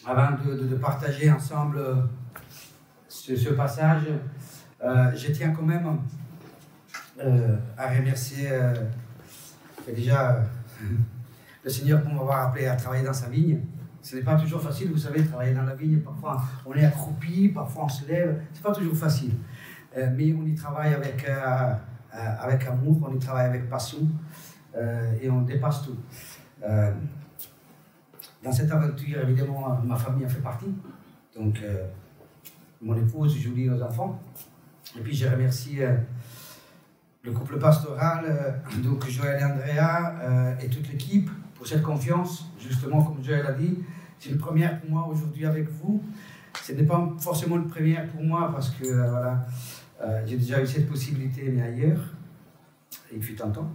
avant de partager ensemble ce passage, je tiens quand même à remercier déjà le Seigneur pour m'avoir appelé à travailler dans sa vigne. Ce n'est pas toujours facile, vous savez, travailler dans la vigne. Parfois, on est accroupi, parfois on se lève. Ce n'est pas toujours facile. Mais on y travaille avec amour, on y travaille avec passion et on dépasse tout. Dans cette aventure, évidemment, ma famille en fait partie. Donc, mon épouse, Julie, aux enfants. Et puis, je remercie le couple pastoral, donc Joël et Andrea, et toute l'équipe pour cette confiance. Justement, comme Joël a dit, c'est une première pour moi aujourd'hui avec vous. Ce n'est pas forcément une première pour moi parce que voilà, j'ai déjà eu cette possibilité, mais ailleurs. Il fut un temps.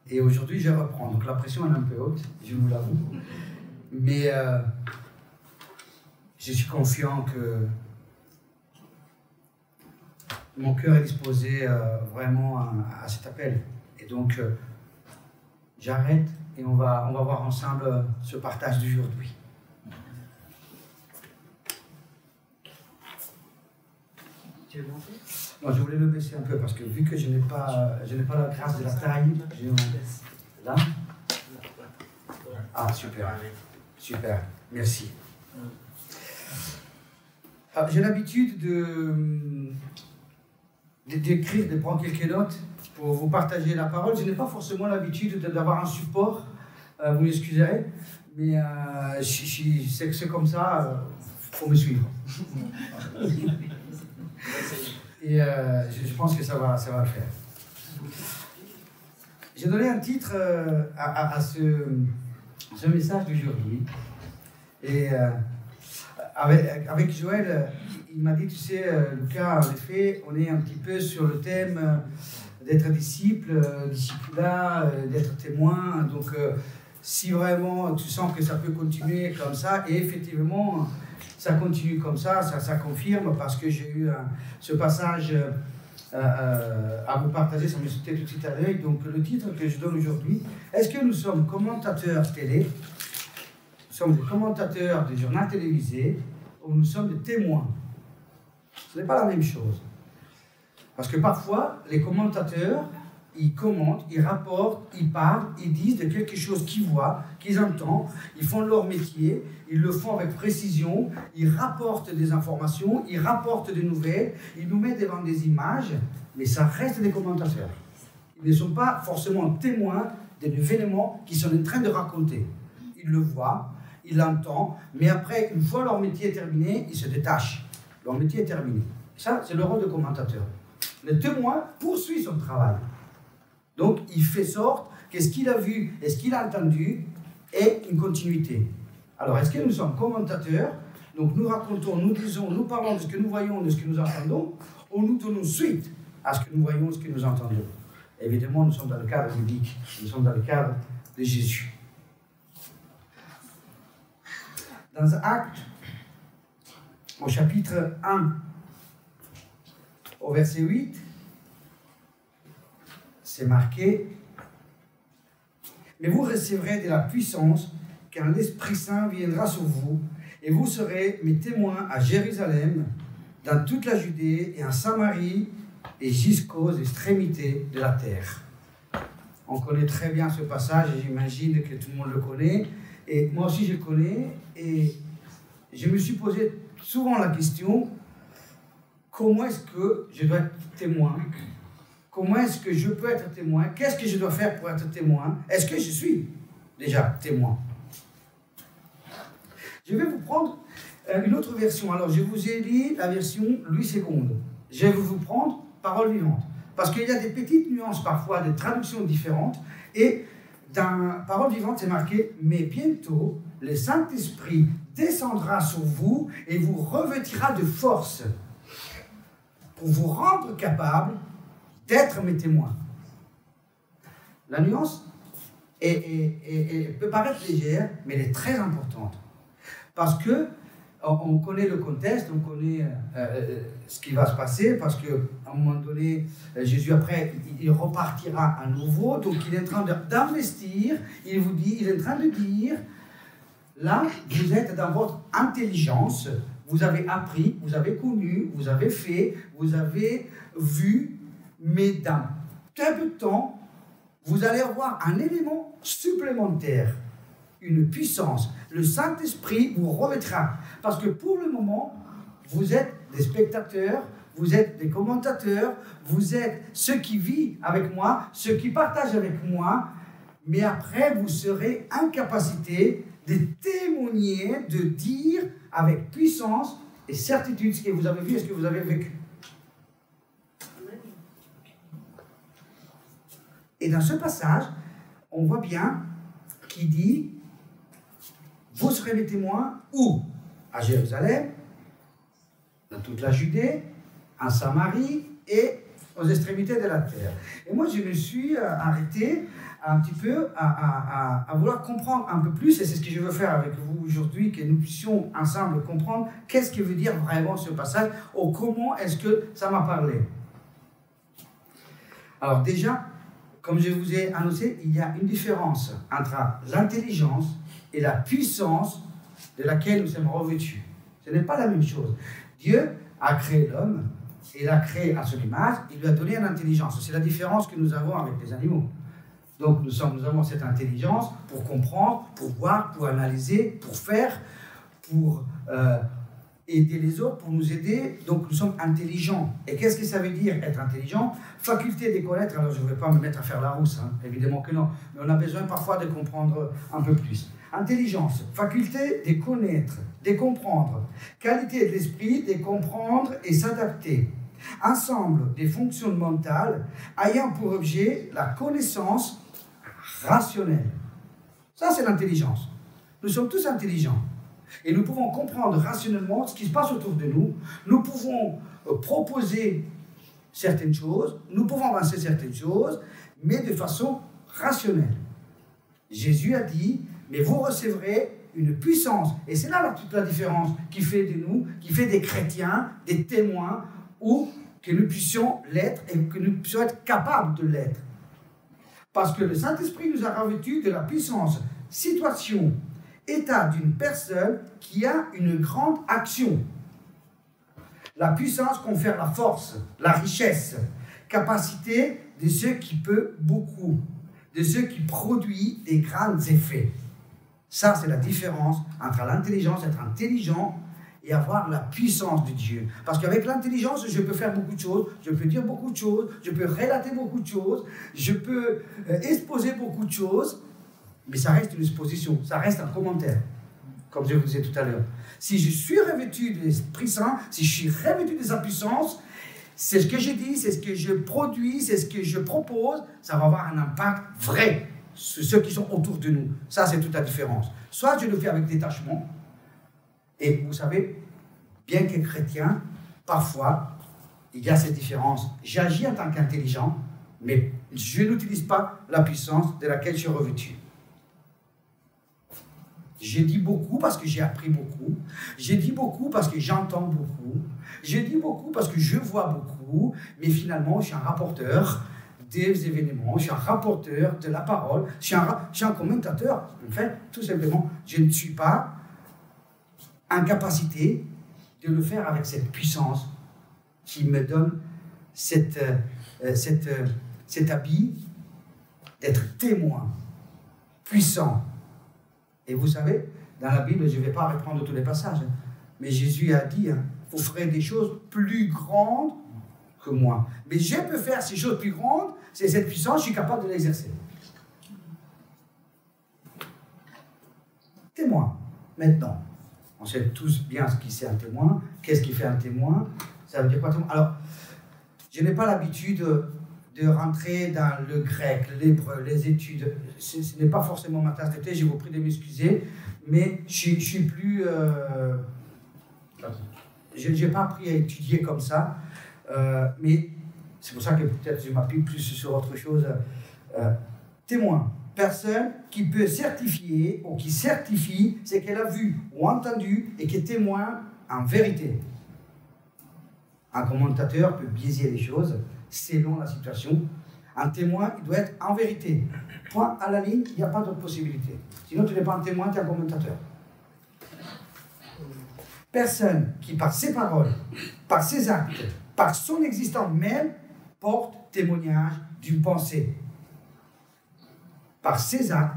Et aujourd'hui, je reprends. Donc la pression est un peu haute, je vous l'avoue. Mais je suis confiant que mon cœur est disposé vraiment à cet appel. Et donc, j'arrête et on va voir ensemble ce partage d'aujourd'hui. Tu veux monter ? Non, je voulais le baisser un peu parce que vu que je n'ai pas la grâce de la taille, je baisse. Là ? Ah, super. Super, merci. J'ai l'habitude d'écrire, de prendre quelques notes pour vous partager la parole. Je n'ai pas forcément l'habitude d'avoir un support, vous m'excuserez, mais c'est comme ça, il faut me suivre. Et je pense que ça va le faire. J'ai donné un titre à ce message d'aujourd'hui. Et avec Joël, il m'a dit, tu sais, Lucas, en effet, on est un petit peu sur le thème d'être disciple, discipula, d'être témoin. Donc, si vraiment tu sens que ça peut continuer comme ça, et effectivement, ça continue comme ça confirme, parce que j'ai eu ce passage à vous partager, ça me sautait tout de suite à l'œil. Donc, le titre que je donne aujourd'hui, est-ce que nous sommes commentateurs télé, nous sommes des commentateurs de journal télévisé, ou nous sommes des témoins? Ce n'est pas la même chose. Parce que parfois, les commentateurs, ils commentent, ils rapportent, ils parlent, ils disent de quelque chose qu'ils voient, qu'ils entendent, ils font leur métier, ils le font avec précision, ils rapportent des informations, ils rapportent des nouvelles, ils nous mettent devant des images, mais ça reste des commentateurs. Ils ne sont pas forcément témoins d'un événement qu'ils sont en train de raconter. Ils le voient, ils l'entendent, mais après, une fois leur métier terminé, ils se détachent. Leur métier est terminé. Ça, c'est le rôle de commentateur. Le témoin poursuit son travail. Donc, il fait sorte que ce qu'il a vu et ce qu'il a entendu est une continuité. Alors, est-ce que nous sommes commentateurs? Donc, nous racontons, nous disons, nous parlons de ce que nous voyons, de ce que nous entendons, ou nous donnons suite à ce que nous voyons, ce que nous entendons? Évidemment, nous sommes dans le cadre biblique. Nous sommes dans le cadre de Jésus. Dans Actes, au chapitre 1, au verset 8, c'est marqué « Mais vous recevrez de la puissance quand l'Esprit Saint viendra sur vous, et vous serez mes témoins à Jérusalem, dans toute la Judée et en Samarie, et jusqu'aux extrémités de la terre. » On connaît très bien ce passage, et j'imagine que tout le monde le connaît, et moi aussi je le connais, et je me suis posé souvent la question, comment est-ce que je dois être témoin? Comment est-ce que je peux être témoin? Qu'est-ce que je dois faire pour être témoin? Est-ce que je suis déjà témoin? Je vais vous prendre une autre version. Alors, je vous ai dit la version Louis II. Je vais vous prendre Parole vivante. Parce qu'il y a des petites nuances parfois, des traductions différentes. Et dans Parole vivante, c'est marqué « Mais bientôt, le Saint-Esprit descendra sur vous et vous revêtira de force pour vous rendre capable d'être mes témoins. » La nuance peut paraître légère, mais elle est très importante. Parce que on connaît le contexte, on connaît ce qui va se passer, parce qu'à un moment donné, Jésus, après, il repartira à nouveau, donc il est en train d'investir, il est en train de dire, là, vous êtes dans votre intelligence, vous avez appris, vous avez connu, vous avez fait, vous avez vu, mais dans très peu de temps, vous allez avoir un élément supplémentaire, une puissance. Le Saint-Esprit vous revêtra. Parce que pour le moment, vous êtes des spectateurs, vous êtes des commentateurs, vous êtes ceux qui vivent avec moi, ceux qui partagent avec moi, mais après, vous serez incapacité de témoigner, de dire avec puissance et certitude ce que vous avez vu et ce que vous avez vécu. Et dans ce passage, on voit bien qu'il dit « Vous serez mes témoins où ? À Jérusalem, dans toute la Judée, en Samarie et aux extrémités de la terre. » Et moi, je me suis arrêté un petit peu à vouloir comprendre un peu plus, et c'est ce que je veux faire avec vous aujourd'hui, que nous puissions ensemble comprendre qu'est-ce que veut dire vraiment ce passage, ou comment est-ce que ça m'a parlé. Alors déjà, comme je vous ai annoncé, il y a une différence entre l'intelligence et la puissance de laquelle nous sommes revêtus. Ce n'est pas la même chose. Dieu a créé l'homme, il l'a créé à son image, il lui a donné une intelligence. C'est la différence que nous avons avec les animaux. Donc nous avons cette intelligence pour comprendre, pour voir, pour analyser, pour faire, pour aider les autres, pour nous aider. Donc nous sommes intelligents. Et qu'est-ce que ça veut dire être intelligent? Faculté de connaître. Alors je ne vais pas me mettre à faire la rousse, hein, évidemment que non. Mais on a besoin parfois de comprendre un peu plus. Intelligence, faculté de connaître, de comprendre. Qualité de l'esprit, de comprendre et s'adapter. Ensemble des fonctions mentales ayant pour objet la connaissance rationnelle. Ça, c'est l'intelligence. Nous sommes tous intelligents. Et nous pouvons comprendre rationnellement ce qui se passe autour de nous. Nous pouvons proposer certaines choses, nous pouvons avancer certaines choses, mais de façon rationnelle. Jésus a dit, mais vous recevrez une puissance. Et c'est là toute la différence qui fait de nous, qui fait des chrétiens, des témoins, ou que nous puissions l'être et que nous puissions être capables de l'être. Parce que le Saint-Esprit nous a revêtus de la puissance, situation, état d'une personne qui a une grande action. La puissance confère la force, la richesse, capacité de ceux qui peut beaucoup, de ceux qui produit des grands effets. Ça, c'est la différence entre l'intelligence, être intelligent, et avoir la puissance de Dieu. Parce qu'avec l'intelligence, je peux faire beaucoup de choses, je peux dire beaucoup de choses, je peux relater beaucoup de choses, je peux exposer beaucoup de choses, mais ça reste une exposition, ça reste un commentaire, comme je vous disais tout à l'heure. Si je suis revêtu de l'Esprit Saint, si je suis revêtu de sa puissance, c'est ce que je dis, c'est ce que je produis, c'est ce que je propose, ça va avoir un impact vrai sur ceux qui sont autour de nous. Ça, c'est toute la différence. Soit je le fais avec détachement, et vous savez, bien que chrétien, parfois, il y a cette différence. J'agis en tant qu'intelligent, mais je n'utilise pas la puissance de laquelle je suis revêtu. J'ai dit beaucoup parce que j'ai appris beaucoup. J'ai dit beaucoup parce que j'entends beaucoup. J'ai dit beaucoup parce que je vois beaucoup. Mais finalement, je suis un rapporteur des événements. Je suis un rapporteur de la parole. Je suis un commentateur. En fait, tout simplement, je ne suis pas en capacité de le faire avec cette puissance qui me donne cet habit d'être témoin puissant. Et vous savez, dans la Bible, je ne vais pas reprendre tous les passages, mais Jésus a dit, vous ferez des choses plus grandes que moi. Mais je peux faire ces choses plus grandes, c'est cette puissance, je suis capable de l'exercer. Témoin, maintenant. On sait tous bien ce qui c'est un témoin. Qu'est-ce qui fait un témoin? Ça veut dire quoi témoin? Alors, je n'ai pas l'habitude de rentrer dans le grec, l'hébreu, les études. Ce n'est pas forcément ma tasse de thé, je vous prie de m'excuser, mais je suis plus... je n'ai pas appris à étudier comme ça, mais c'est pour ça que peut-être je m'appuie plus sur autre chose. Témoin. Personne qui peut certifier ou qui certifie ce qu'elle a vu ou entendu et qui est témoin en vérité. Un commentateur peut biaiser les choses selon la situation. Un témoin, il doit être en vérité. Point à la ligne, il n'y a pas d'autre possibilité. Sinon, tu n'es pas un témoin, tu es un commentateur. Personne qui, par ses paroles, par ses actes, par son existence même, porte témoignage d'une pensée. Par ses actes,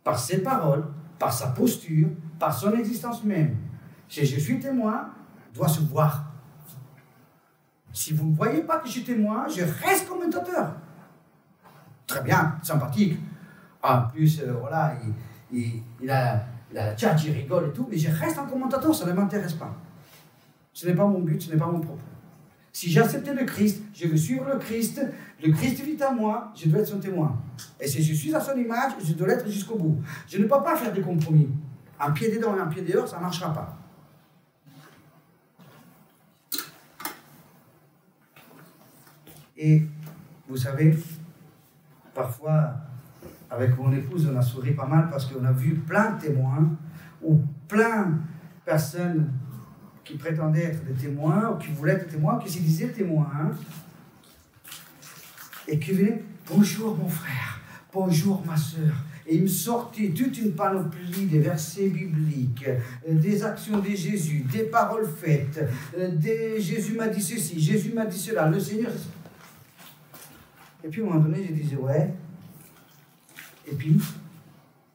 par ses paroles, par sa posture, par son existence même. Si je suis témoin, doit se voir. Si vous ne voyez pas que je suis témoin, je reste commentateur. Très bien, sympathique. En plus, voilà, il a la tchatch, il rigole et tout, mais je reste un commentateur, ça ne m'intéresse pas. Ce n'est pas mon but, ce n'est pas mon propos. Si j'ai accepté le Christ, je veux suivre le Christ vit en moi, je dois être son témoin. Et si je suis à son image, je dois l'être jusqu'au bout. Je ne peux pas faire des compromis. Un pied dedans et un pied dehors, ça ne marchera pas. Et vous savez, parfois, avec mon épouse, on a souri pas mal parce qu'on a vu plein de témoins ou plein de personnes qui prétendaient être des témoins ou qui voulaient être témoins, qui se disaient témoins et qui venaient « Bonjour mon frère, bonjour ma sœur ». Et il me sortait toute une panoplie des versets bibliques, des actions de Jésus, des paroles faites, des Jésus m'a dit ceci, Jésus m'a dit cela, le Seigneur... Et puis, à un moment donné, je disais, ouais. Et puis,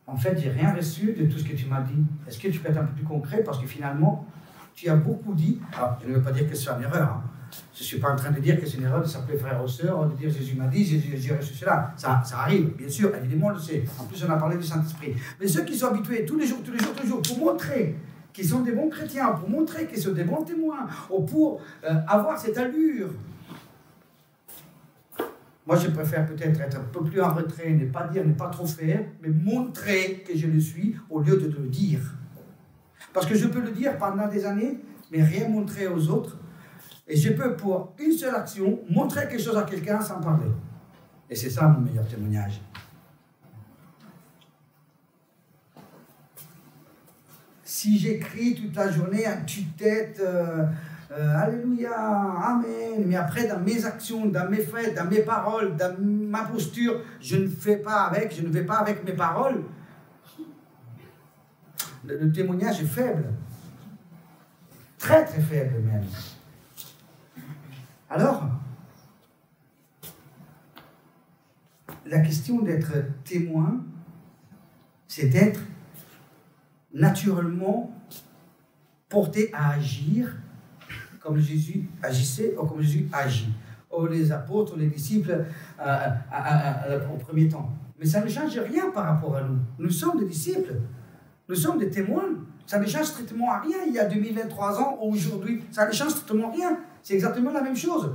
en fait, j'ai rien reçu de tout ce que tu m'as dit. Est-ce que tu peux être un peu plus concret? Parce que finalement, tu as beaucoup dit. Alors, je ne veux pas dire que c'est une erreur. Hein. Je ne suis pas en train de dire que c'est une erreur de s'appeler frère ou sœur, de dire Jésus m'a dit, j'ai reçu cela. Ça arrive, bien sûr, évidemment, on le sait. En plus, on a parlé du Saint-Esprit. Mais ceux qui sont habitués tous les jours, pour montrer qu'ils sont des bons chrétiens, pour montrer qu'ils sont des bons témoins, ou pour avoir cette allure. Moi, je préfère peut-être être un peu plus en retrait, ne pas dire, ne pas trop faire, mais montrer que je le suis au lieu de le dire. Parce que je peux le dire pendant des années, mais rien montrer aux autres. Et je peux, pour une seule action, montrer quelque chose à quelqu'un sans parler. Et c'est ça mon meilleur témoignage. Si j'écris toute la journée en tue-tête... Alléluia, Amen. Mais après, dans mes actions, dans mes faits, dans mes paroles, dans ma posture, je ne vais pas avec mes paroles. Le témoignage est faible. Très, très faible même. Alors, la question d'être témoin, c'est d'être naturellement porté à agir comme Jésus agissait ou comme Jésus agit. Ou les apôtres, les disciples au premier temps. Mais ça ne change rien par rapport à nous. Nous sommes des disciples. Nous sommes des témoins. Ça ne change strictement rien. Il y a 2023 ans ou aujourd'hui, ça ne change strictement rien. C'est exactement la même chose.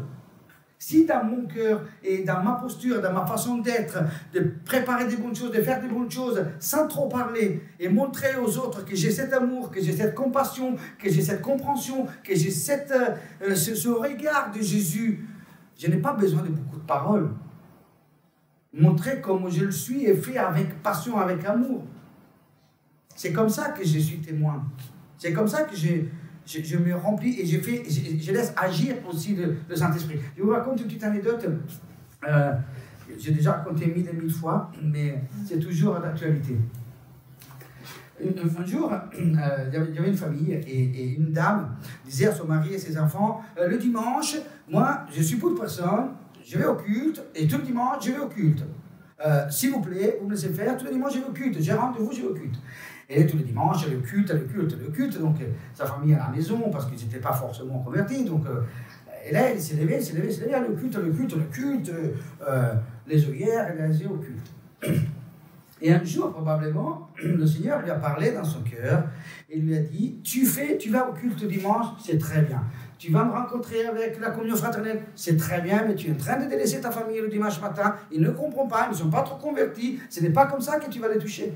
Si dans mon cœur et dans ma posture, dans ma façon d'être, de préparer des bonnes choses, de faire des bonnes choses, sans trop parler, et montrer aux autres que j'ai cet amour, que j'ai cette compassion, que j'ai cette compréhension, que j'ai ce regard de Jésus, je n'ai pas besoin de beaucoup de paroles. Montrer comme je le suis et fait avec passion, avec amour. C'est comme ça que je suis témoin. C'est comme ça que je me remplis et je laisse agir aussi le Saint-Esprit. Je vous raconte une petite anecdote. J'ai déjà raconté 1000 et 1000 fois, mais c'est toujours d'actualité. Un jour, il y avait une famille et une dame disait à son mari et ses enfants, le dimanche, moi, je suis pour personne, je vais au culte, et tout le dimanche, je vais au culte. S'il vous plaît, vous me laissez faire, tout le dimanche, je vais au culte. J'ai rendez-vous, je vais au culte. Et tous les dimanches, le culte. Donc, sa famille à la maison, parce qu'ils n'étaient pas forcément convertis. Donc, et là, elle s'est levée, le culte. Les œillères, elle allait au culte. Et un jour, probablement, le Seigneur lui a parlé dans son cœur et lui a dit, tu vas au culte dimanche, c'est très bien. Tu vas me rencontrer avec la communion fraternelle, c'est très bien, mais tu es en train de délaisser ta famille le dimanche matin, ils ne comprennent pas, ils ne sont pas trop convertis, ce n'est pas comme ça que tu vas les toucher.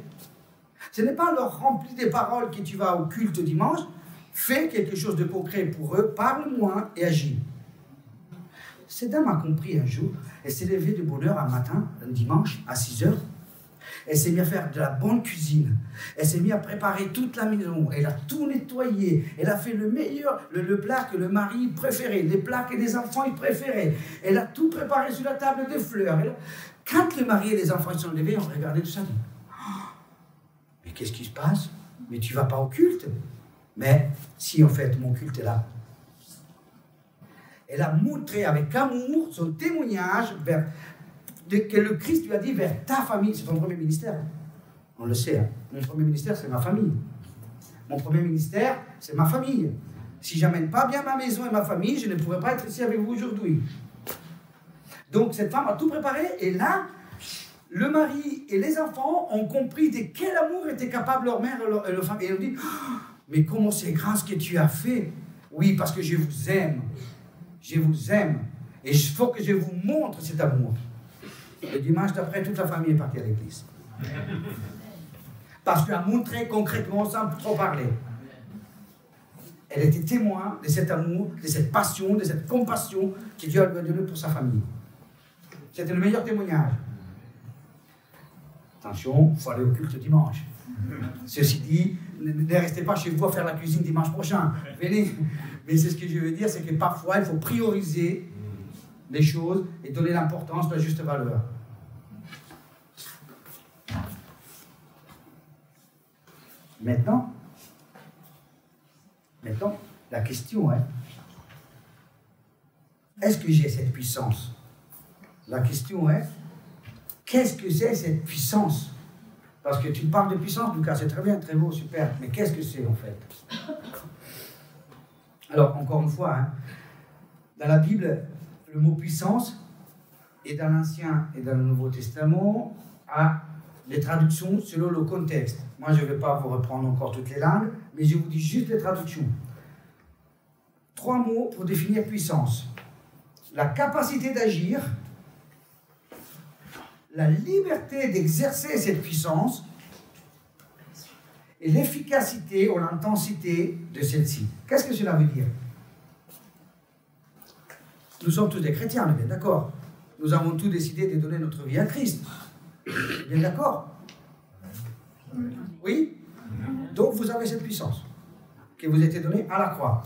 Ce n'est pas leur rempli des paroles que tu vas au culte dimanche, fais quelque chose de concret pour eux, parle moins et agis. Cette dame a compris un jour, elle s'est levée de bonne heure un matin, un dimanche, à 6 heures. Elle s'est mise à faire de la bonne cuisine. Elle s'est mise à préparer toute la maison. Elle a tout nettoyé. Elle a fait le meilleur, le plat que le mari préférait, les plats que les enfants ils préféraient. Elle a tout préparé sur la table de fleurs. Quand le mari et les enfants ils sont levés, on regardait tout ça. Mais qu'est-ce qui se passe? Mais tu ne vas pas au culte? Mais si en fait mon culte est là, elle a montré avec amour son témoignage que le Christ lui a dit vers ta famille. C'est ton premier ministère. On le sait. Hein. Mon premier ministère, c'est ma famille. Mon premier ministère, c'est ma famille. Si je n'amène pas bien ma maison et ma famille, je ne pourrais pas être ici avec vous aujourd'hui. Donc cette femme a tout préparé. Et là, le mari et les enfants ont compris de quel amour était capable leur mère et leur femme. Et ils ont dit, oh, mais comment c'est grand ce que tu as fait. Oui, parce que je vous aime. Je vous aime. Et il faut que je vous montre cet amour. Le dimanche d'après, toute la famille est partie à l'église. Parce qu'elle a montré concrètement, sans trop parler. Elle était témoin de cet amour, de cette passion, de cette compassion que Dieu lui a donnée pour sa famille. C'était le meilleur témoignage. Attention, il faut aller au culte dimanche. Ceci dit, ne restez pas chez vous à faire la cuisine dimanche prochain. Venez. Mais c'est ce que je veux dire, c'est que parfois, il faut prioriser les choses et donner l'importance de la juste valeur. Maintenant, la question est, est-ce que j'ai cette puissance? La question est, qu'est-ce que c'est cette puissance? Parce que tu parles de puissance, Lucas, c'est très bien, très beau, super, mais qu'est-ce que c'est en fait? Alors, encore une fois, hein, dans la Bible, le mot puissance, et dans l'Ancien et dans le Nouveau Testament, a les traductions selon le contexte. Moi, je ne vais pas vous reprendre encore toutes les langues, mais je vous dis juste les traductions. 3 mots pour définir puissance. La capacité d'agir, la liberté d'exercer cette puissance et l'efficacité ou l'intensité de celle-ci. Qu'est-ce que cela veut dire? Nous sommes tous des chrétiens, on est bien d'accord. Nous avons tous décidé de donner notre vie à Christ. Bien d'accord? Oui? Donc vous avez cette puissance qui vous a été donnée à la croix.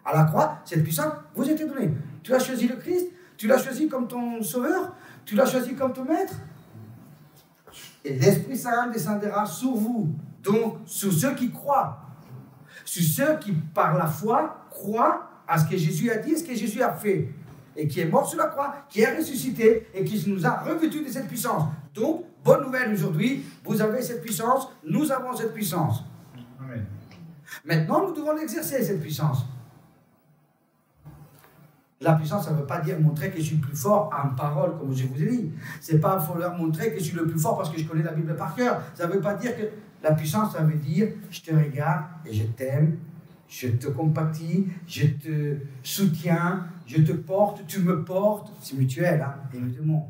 À la croix, cette puissance vous a été donnée. Tu as choisi le Christ, tu l'as choisi comme ton sauveur, tu l'as choisi comme ton maître. Et l'Esprit Saint descendra sur vous, donc sur ceux qui croient, sur ceux qui par la foi croient à ce que Jésus a dit, ce que Jésus a fait, et qui est mort sur la croix, qui est ressuscité, et qui nous a revêtus de cette puissance. Donc, bonne nouvelle aujourd'hui, vous avez cette puissance, nous avons cette puissance. Amen. Maintenant, nous devons l'exercer, cette puissance. La puissance, ça ne veut pas dire montrer que je suis plus fort en parole, comme je vous ai dit. Ce n'est pas leur montrer que je suis le plus fort parce que je connais la Bible par cœur. Ça ne veut pas dire que la puissance, ça veut dire je te regarde et je t'aime, je te compatis, je te soutiens, je te porte, tu me portes. C'est mutuel, hein, évidemment.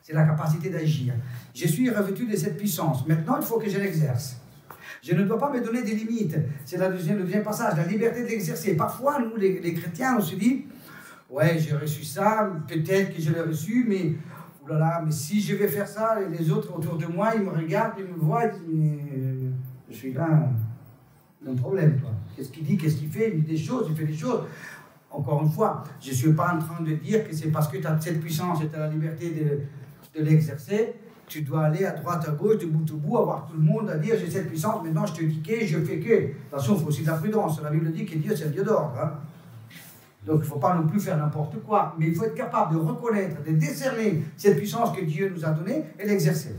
C'est la capacité d'agir. Je suis revêtu de cette puissance. Maintenant, il faut que je l'exerce. Je ne dois pas me donner des limites. C'est le deuxième passage, la liberté d'exercer. Parfois, nous, les chrétiens, on se dit, ouais, j'ai reçu ça, peut-être que je l'ai reçu, mais, oulala, mais si je vais faire ça, les autres autour de moi, ils me regardent, ils me voient, ils disent, mais je suis là, il y a un problème, toi. Qu'est-ce qu'il dit, qu'est-ce qu'il fait? Il dit des choses, il fait des choses. Encore une fois, je ne suis pas en train de dire que c'est parce que tu as cette puissance et tu as la liberté de l'exercer, tu dois aller à droite, à gauche, de bout en bout, avoir tout le monde à dire j'ai cette puissance, maintenant je te dis que, je fais que. Attention, il faut aussi de la prudence. La Bible dit que Dieu, c'est un Dieu d'ordre. Hein. Donc il ne faut pas non plus faire n'importe quoi, mais il faut être capable de reconnaître, de décerner cette puissance que Dieu nous a donnée et l'exercer.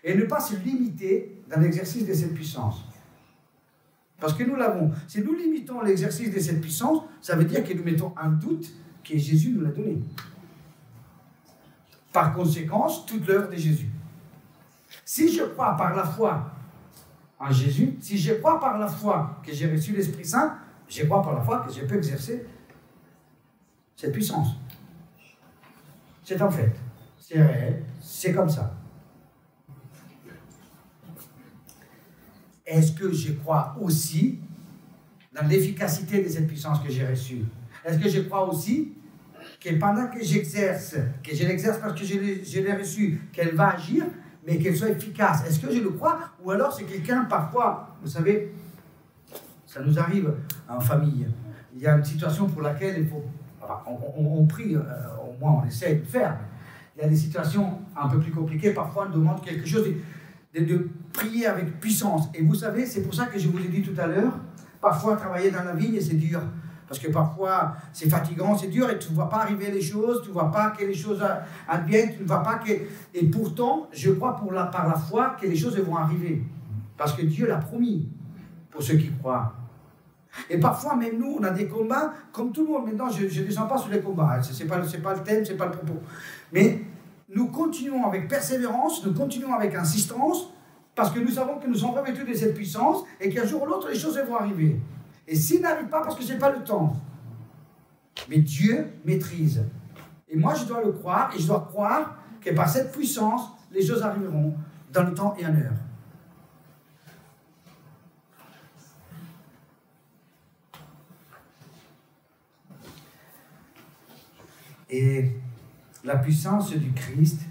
Et ne pas se limiter dans l'exercice de cette puissance. Parce que nous l'avons. Si nous limitons l'exercice de cette puissance, ça veut dire que nous mettons en doute que Jésus nous l'a donnée. Par conséquent, toute l'œuvre de Jésus. Si je crois par la foi en Jésus, si je crois par la foi que j'ai reçu l'Esprit Saint, je crois par la foi que je peux exercer cette puissance. C'est en fait, c'est réel, c'est comme ça. Est-ce que je crois aussi dans l'efficacité de cette puissance que j'ai reçue? Est-ce que je crois aussi que pendant que j'exerce, que je l'exerce parce que je l'ai reçue, qu'elle va agir, mais qu'elle soit efficace? Est-ce que je le crois? Ou alors c'est quelqu'un, parfois, vous savez, ça nous arrive en famille. Il y a une situation pour laquelle il faut... On prie, au moins on essaie de faire. Il y a des situations un peu plus compliquées, parfois on demande quelque chose. de prier avec puissance. Et vous savez, c'est pour ça que je vous ai dit tout à l'heure, parfois travailler dans la vigne, c'est dur. Parce que parfois, c'est fatigant, c'est dur, et tu ne vois pas arriver les choses, tu ne vois pas que les choses adviennent, tu ne vois pas que... Et pourtant, je crois par la foi que les choses vont arriver. Parce que Dieu l'a promis, pour ceux qui croient. Et parfois, même nous, on a des combats, comme tout le monde. Maintenant, je ne descends pas sur les combats, ce n'est pas le thème, ce n'est pas le propos. Mais nous continuons avec persévérance, nous continuons avec insistance, parce que nous savons que nous sommes revêtus de cette puissance, et qu'un jour ou l'autre, les choses vont arriver. Et s'ils n'arrivent pas, parce que ce n'est pas le temps. Mais Dieu maîtrise. Et moi, je dois le croire, et je dois croire que par cette puissance, les choses arriveront dans le temps et en heure. Et la puissance du Christ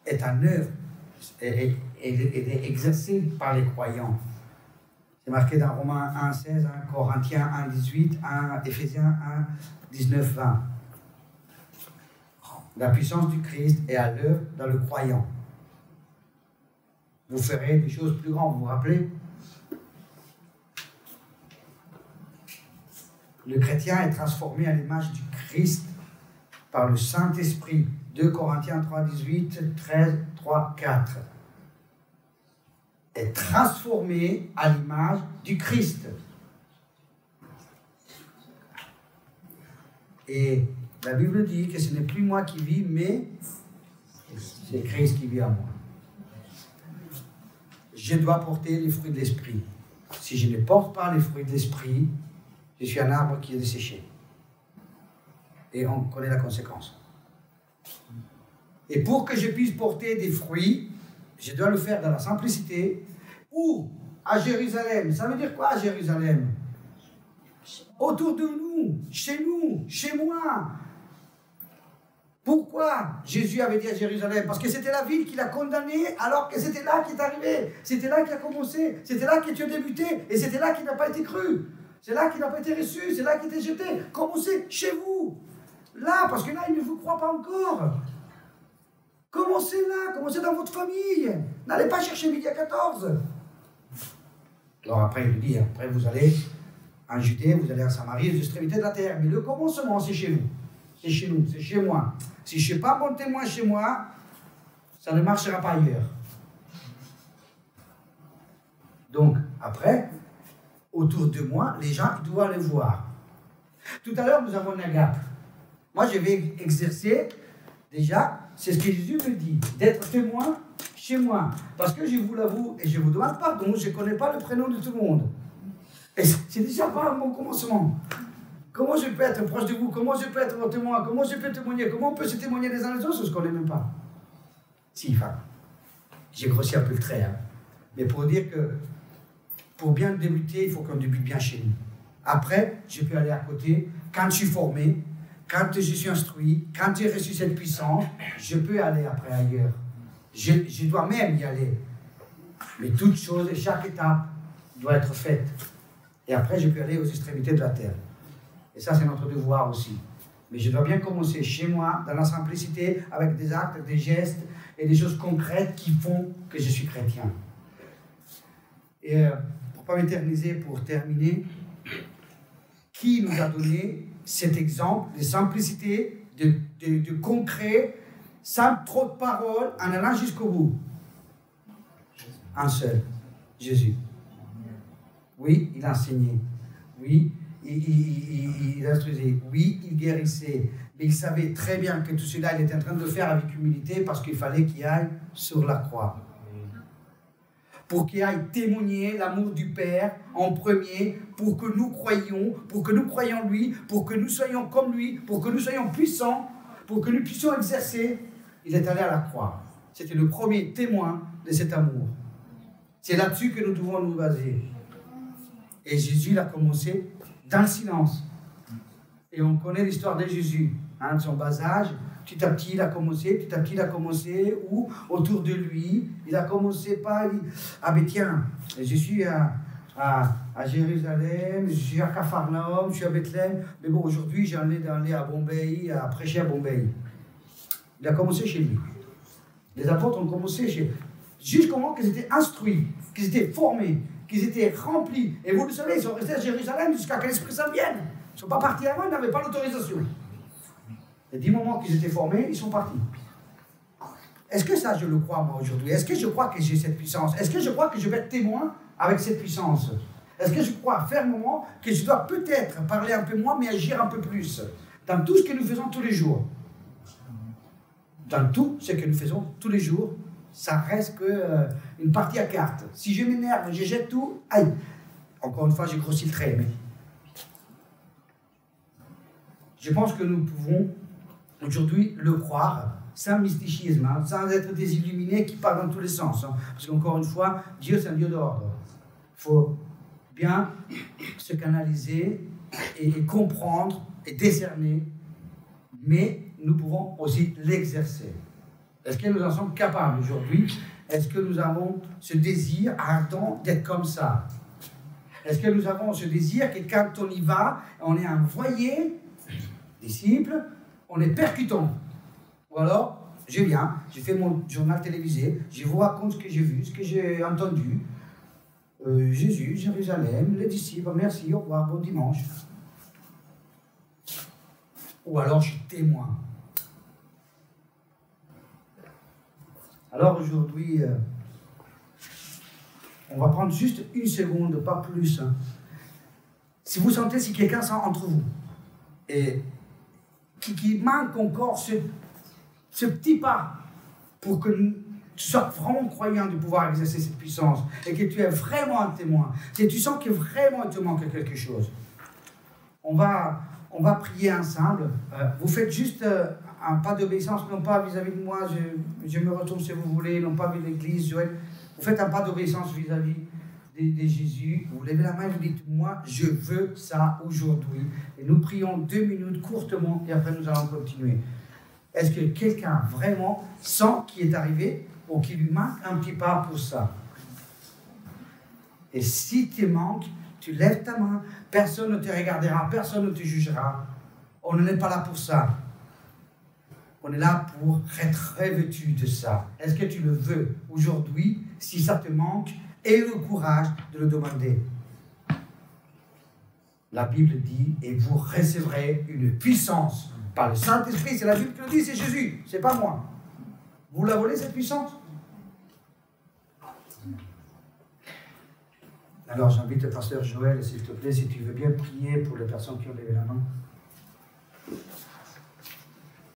est en œuvre, et est exercée par les croyants. C'est marqué dans Romains 1, 16, 1 Corinthiens 1, 18, 1 Éphésiens 1, 19, 20. La puissance du Christ est à l'œuvre dans le croyant. Vous ferez des choses plus grandes, vous vous rappelez? Le chrétien est transformé à l'image du Christ par le Saint-Esprit. 2 Corinthiens 3, 18, 13, 3, 4. Est transformé à l'image du Christ. Et la Bible dit que ce n'est plus moi qui vis, mais c'est Christ qui vit en moi. Je dois porter les fruits de l'Esprit. Si je ne porte pas les fruits de l'Esprit, je suis un arbre qui est desséché. Et on connaît la conséquence. Et pour que je puisse porter des fruits, je dois le faire dans la simplicité. Ou à Jérusalem. Ça veut dire quoi à Jérusalem? Autour de nous, chez moi. Pourquoi Jésus avait dit à Jérusalem? Parce que c'était la ville qu'il a condamnée, alors que c'était là qu'il est arrivé. C'était là qu'il a commencé. C'était là que Dieu débuté. Et c'était là qu'il n'a pas été cru. C'est là qu'il n'a pas été reçu. C'est là qu'il était jeté. Commencez chez vous. Là, parce que là, il ne vous croit pas encore. Commencez là. Commencez dans votre famille. N'allez pas chercher midi à 14. Alors après, il dit, après vous allez en Judée, vous allez en Samarie, aux extrémités de la terre. Mais le commencement, c'est chez vous. C'est chez nous, c'est chez moi. Si je ne suis pas bon témoin chez moi, ça ne marchera pas ailleurs. Donc, après, autour de moi, les gens doivent le voir. Tout à l'heure, nous avons une agape. Moi, je vais exercer, déjà, c'est ce que Jésus me dit, d'être témoin chez moi. Parce que je vous l'avoue, et je vous demande pardon, je ne connais pas le prénom de tout le monde. Et c'est déjà pas mon commencement. Comment je peux être proche de vous? Comment je peux être votre témoin? Comment je peux témoigner? Comment on peut se témoigner les uns les autres? Je ne connais même pas. Si, enfin, j'ai grossi un peu le trait. Hein. Mais pour dire que pour bien débuter, il faut qu'on débute bien chez nous. Après, je peux aller à côté. Quand je suis formé, quand je suis instruit, quand j'ai reçu cette puissance, je peux aller après ailleurs. Je dois même y aller. Mais toute chose et chaque étape doit être faite. Et après, je peux aller aux extrémités de la terre. Et ça, c'est notre devoir aussi. Mais je dois bien commencer chez moi, dans la simplicité, avec des actes, des gestes et des choses concrètes qui font que je suis chrétien. Et pour ne pas m'éterniser, pour terminer, qui nous a donné cet exemple de simplicité, de concret, sans trop de paroles, en allant jusqu'au bout? Un seul, Jésus. Oui, il enseignait. Oui, il instruisait. Oui, il guérissait. Mais il savait très bien que tout cela, il était en train de le faire avec humilité parce qu'il fallait qu'il aille sur la croix. Pour qu'il aille témoigner l'amour du Père en premier, pour que nous croyions, lui, pour que nous soyons comme lui, pour que nous soyons puissants, pour que nous puissions exercer. Il est allé à la croix. C'était le premier témoin de cet amour. C'est là-dessus que nous devons nous baser. Et Jésus l'a commencé dans le silence. Et on connaît l'histoire de Jésus, hein, de son bas âge. Petit à petit, il a commencé, ou autour de lui, il a commencé par... Ah ben tiens, je suis à Jérusalem, je suis à Capharnaüm, je suis à Bethléem, mais bon, aujourd'hui, j'ai envie d'aller à Bombay, à prêcher à Bombay. Il a commencé chez lui. Les apôtres ont commencé chez... juste comment qu'ils étaient instruits, qu'ils étaient formés, qu'ils étaient remplis. Et vous le savez, ils sont restés à Jérusalem jusqu'à ce que l'Esprit Saint vienne. Ils ne sont pas partis avant, ils n'avaient pas l'autorisation. Et du moment qu'ils étaient formés, ils sont partis. Est-ce que ça, je le crois, moi, aujourd'hui? Est-ce que je crois que j'ai cette puissance? Est-ce que je crois que je vais être témoin avec cette puissance? Est-ce que je crois fermement que je dois peut-être parler un peu moins, mais agir un peu plus dans tout ce que nous faisons tous les jours? Dans tout ce que nous faisons tous les jours, ça reste qu'une partie à carte. Si je m'énerve, je jette tout, aïe. Encore une fois, j'ai grossi le trait, mais... Je pense que nous pouvons aujourd'hui le croire, sans mysticisme, hein, sans être des illuminés qui parlent dans tous les sens. Hein, parce qu'encore une fois, Dieu, c'est un Dieu d'ordre. Il faut bien se canaliser et comprendre et décerner, mais nous pouvons aussi l'exercer. Est-ce que nous en sommes capables aujourd'hui? Est-ce que nous avons ce désir ardent d'être comme ça? Est-ce que nous avons ce désir que quand on y va, on est envoyé, disciple, on est percutant? Ou alors, je viens, je fais mon journal télévisé, je vous raconte ce que j'ai vu, ce que j'ai entendu. Jésus, Jérusalem, les disciples, merci, au revoir, bon dimanche. Ou alors, je suis témoin. Alors aujourd'hui, on va prendre juste une seconde, pas plus. Hein. Si vous sentez, si quelqu'un sent entre vous, et qui manque encore ce petit pas pour que tu sois vraiment croyant de pouvoir exercer cette puissance et que tu es vraiment un témoin, si tu sens que vraiment il te manque quelque chose, on va prier ensemble. Vous faites juste un pas d'obéissance, non pas vis-à-vis de moi, je me retourne si vous voulez, non pas vis-à-vis de l'Église, Joël. Vous faites un pas d'obéissance vis-à-vis de Jésus. Vous levez la main et vous dites, moi, je veux ça aujourd'hui. Et nous prions 2 minutes courtement et après nous allons continuer. Est-ce que quelqu'un vraiment sent qu'il est arrivé ou qu'il lui manque un petit pas pour ça? Et si tu manques, tu lèves ta main, personne ne te regardera, personne ne te jugera. On n'est pas là pour ça. On est là pour être revêtu de ça. Est-ce que tu le veux aujourd'hui? Si ça te manque, aie le courage de le demander. La Bible dit, et vous recevrez une puissance par le Saint-Esprit. C'est la Bible qui le dit, c'est Jésus, c'est pas moi. Vous la voulez, cette puissance? Alors j'invite le pasteur Joël, s'il te plaît, si tu veux bien prier pour les personnes qui ont levé la main.